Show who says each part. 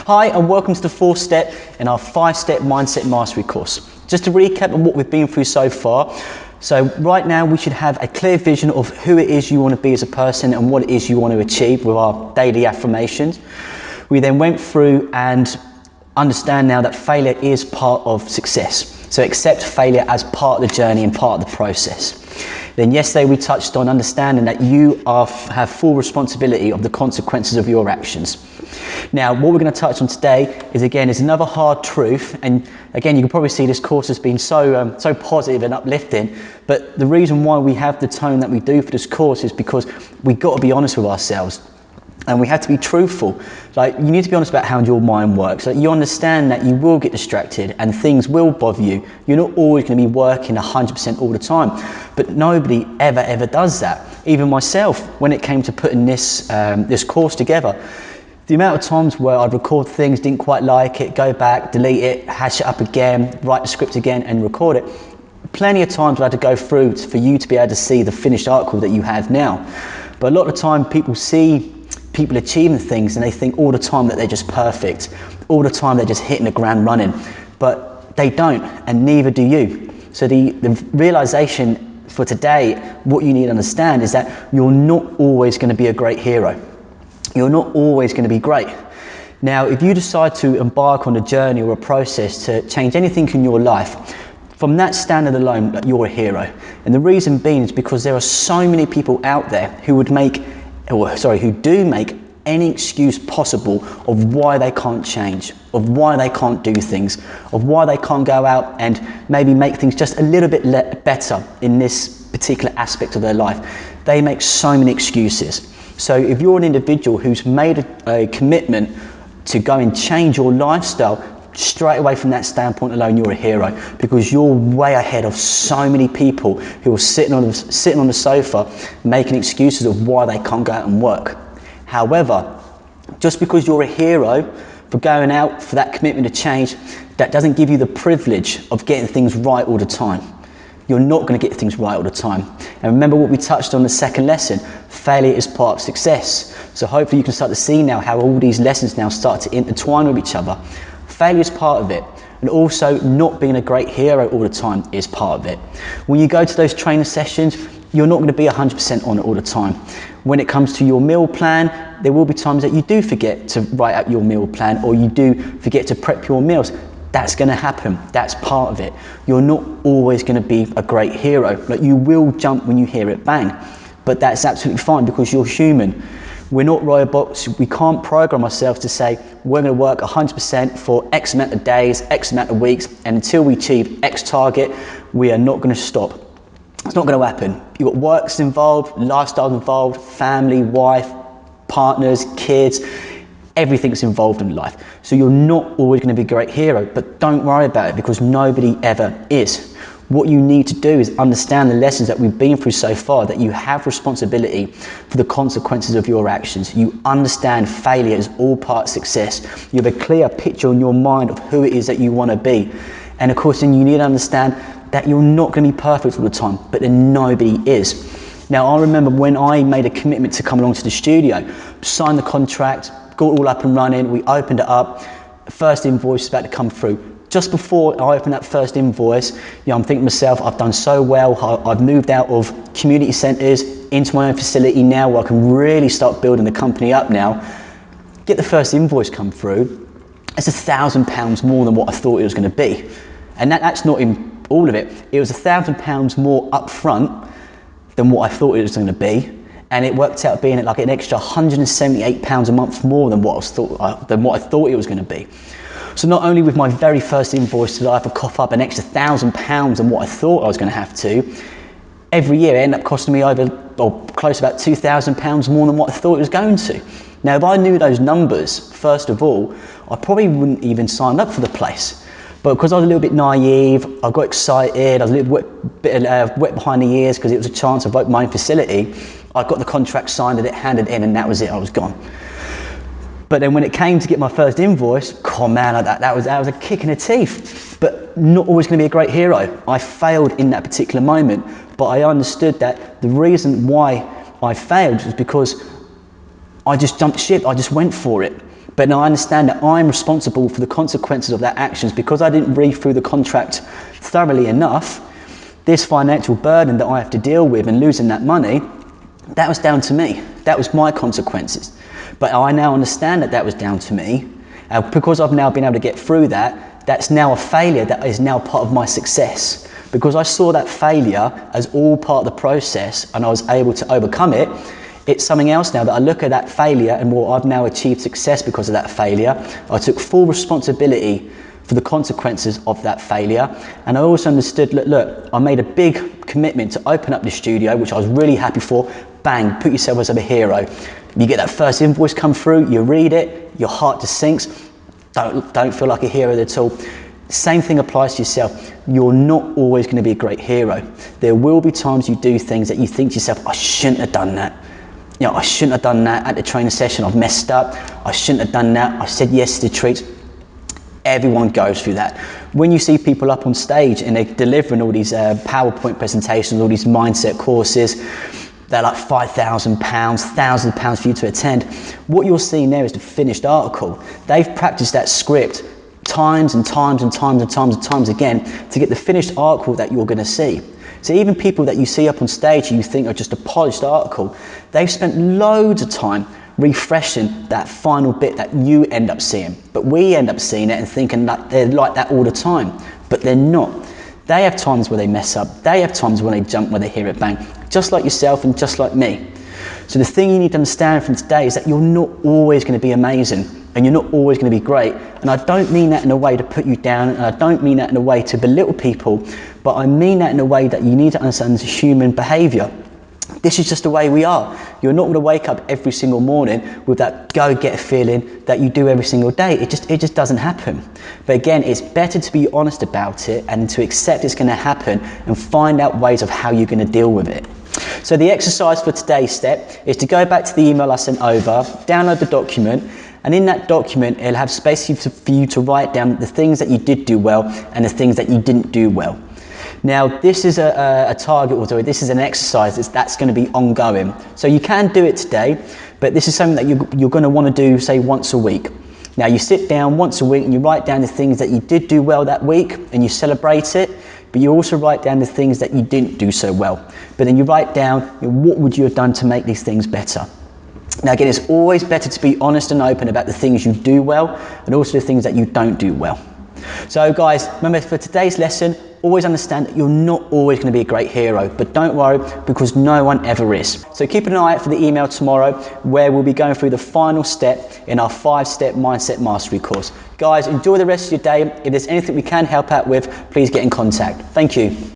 Speaker 1: Hi and welcome to the 4th step in our 5-step mindset mastery course. Just to recap on what we've been through so far. So right now we should have a clear vision of who it is you want to be as a person and what it is you want to achieve with our daily affirmations. We then went through and understand now that failure is part of success. So accept failure as part of the journey and part of the process. Then yesterday we touched on understanding that you have full responsibility of the consequences of your actions. Now what we're going to touch on today is another hard truth, and again you can probably see this course has been so positive and uplifting, but the reason why we have the tone that we do for this course is because we've got to be honest with ourselves. And we have to be truthful. Like, you need to be honest about how your mind works. Like, you understand that you will get distracted and things will bother you. You're not always going to be working 100% all the time. But nobody ever does that. Even myself, when it came to putting this course together, the amount of times where I'd record things, didn't quite like it, go back, delete it, hash it up again, write the script again and record it. Plenty of times I had to go through for you to be able to see the finished article that you have now. But a lot of the time people see people achieving things and they think all the time that they're just perfect, all the time they're just hitting the ground running, but they don't, and neither do you. So the realization for today, what you need to understand is that you're not always going to be a great hero. You're not always going to be great. Now, if you decide to embark on a journey or a process to change anything in your life, from that standard alone, you're a hero. And the reason being is because there are so many people out there who do make any excuse possible of why they can't change, of why they can't do things, of why they can't go out and maybe make things just a little bit better in this particular aspect of their life. They make so many excuses. So if you're an individual who's made a commitment to go and change your lifestyle, straight away from that standpoint alone, you're a hero, because you're way ahead of so many people who are sitting on the sofa making excuses of why they can't go out and work. However, just because you're a hero for going out for that commitment to change, that doesn't give you the privilege of getting things right all the time. You're not going to get things right all the time. And remember what we touched on in the second lesson, failure is part of success. So hopefully you can start to see now how all these lessons now start to intertwine with each other. Failure is part of it, and also not being a great hero all the time is part of it. When you go to those training sessions, you're not going to be 100% on it all the time. When it comes to your meal plan, there will be times that you do forget to write out your meal plan, or you do forget to prep your meals. That's going to happen. That's part of it. You're not always going to be a great hero. Like, you will jump when you hear it bang, but that's absolutely fine because you're human. We're not robots. We can't program ourselves to say we're going to work 100% for X amount of days, X amount of weeks, and until we achieve X target, we are not going to stop. It's not going to happen. You've got works involved, lifestyle involved, family, wife, partners, kids, everything's involved in life. So you're not always going to be a great hero, but don't worry about it because nobody ever is. What you need to do is understand the lessons that we've been through so far, that you have responsibility for the consequences of your actions. You understand failure is all part of success. You have a clear picture in your mind of who it is that you want to be. And of course, then you need to understand that you're not going to be perfect all the time, but then nobody is. Now, I remember when I made a commitment to come along to the studio, signed the contract, got it all up and running, we opened it up, first invoice is about to come through. Just before I opened that first invoice, I'm thinking to myself, I've done so well, I've moved out of community centres into my own facility now where I can really start building the company up now. Get the first invoice come through, it's £1,000 more than what I thought it was going to be. And that's not in all of it. It was £1,000 more up front than what I thought it was going to be. And it worked out being like an extra £178 a month more than what I thought it was going to be. So not only with my very first invoice did I have to cough up an extra £1,000 than what I thought I was going to have to, every year it ended up costing me close to about £2,000 more than what I thought it was going to. Now, if I knew those numbers, first of all, I probably wouldn't even sign up for the place. But because I was a little bit naive, I got excited, I was a little bit wet behind the ears because it was a chance of opening my own facility. I got the contract signed and it handed in, and that was it, I was gone. But then when it came to get my first invoice, that was a kick in the teeth. But not always going to be a great hero. I failed in that particular moment, but I understood that the reason why I failed was because I just jumped ship, I just went for it. But now I understand that I'm responsible for the consequences of their actions because I didn't read through the contract thoroughly enough. This financial burden that I have to deal with and losing that money, that was down to me. That was my consequences. But I now understand that that was down to me. Because I've now been able to get through that, that's now a failure that is now part of my success. Because I saw that failure as all part of the process and I was able to overcome it, it's something else now that I look at that failure and well, I've now achieved success because of that failure. I took full responsibility for the consequences of that failure. And I also understood, look, I made a big commitment to open up the studio, which I was really happy for. Bang, put yourself as a hero. You get that first invoice come through, you read it, your heart just sinks. Don't feel like a hero at all. Same thing applies to yourself. You're not always going to be a great hero. There will be times you do things that you think to yourself, I shouldn't have done that. You know, I shouldn't have done that at the training session. I've messed up. I shouldn't have done that. I said yes to the treats. Everyone goes through that. When you see people up on stage and they're delivering all these PowerPoint presentations, all these mindset courses, they're like £5,000, £1,000 for you to attend. What you're seeing there is the finished article. They've practiced that script times and times and times and times and times again to get the finished article that you're going to see. So even people that you see up on stage you think are just a polished article, they've spent loads of time refreshing that final bit that you end up seeing. But we end up seeing it and thinking that they're like that all the time, but they're not. They have times where they mess up. They have times when they jump, where they hear it bang, just like yourself and just like me. So the thing you need to understand from today is that you're not always going to be amazing and you're not always going to be great. And I don't mean that in a way to put you down, and I don't mean that in a way to belittle people, but I mean that in a way that you need to understand as human behaviour. This is just the way we are. You're not going to wake up every single morning with that go-get feeling that you do every single day. It just doesn't happen. But again, it's better to be honest about it and to accept it's going to happen and find out ways of how you're going to deal with it. So the exercise for today's step is to go back to the email I sent over, download the document, and in that document it'll have space for you to write down the things that you did do well and the things that you didn't do well. Now this is a target, or this is an exercise that's going to be ongoing. So you can do it today, but this is something that you're going to want to do, say, once a week. Now you sit down once a week and you write down the things that you did do well that week and you celebrate it, but you also write down the things that you didn't do so well. But then you write down, what would you have done to make these things better? Now again, it's always better to be honest and open about the things you do well and also the things that you don't do well. So guys, remember for today's lesson, always understand that you're not always going to be a great hero, but don't worry because no one ever is. So keep an eye out for the email tomorrow where we'll be going through the final step in our 5-step mindset mastery course. Guys, enjoy the rest of your day. If there's anything we can help out with, please get in contact. Thank you.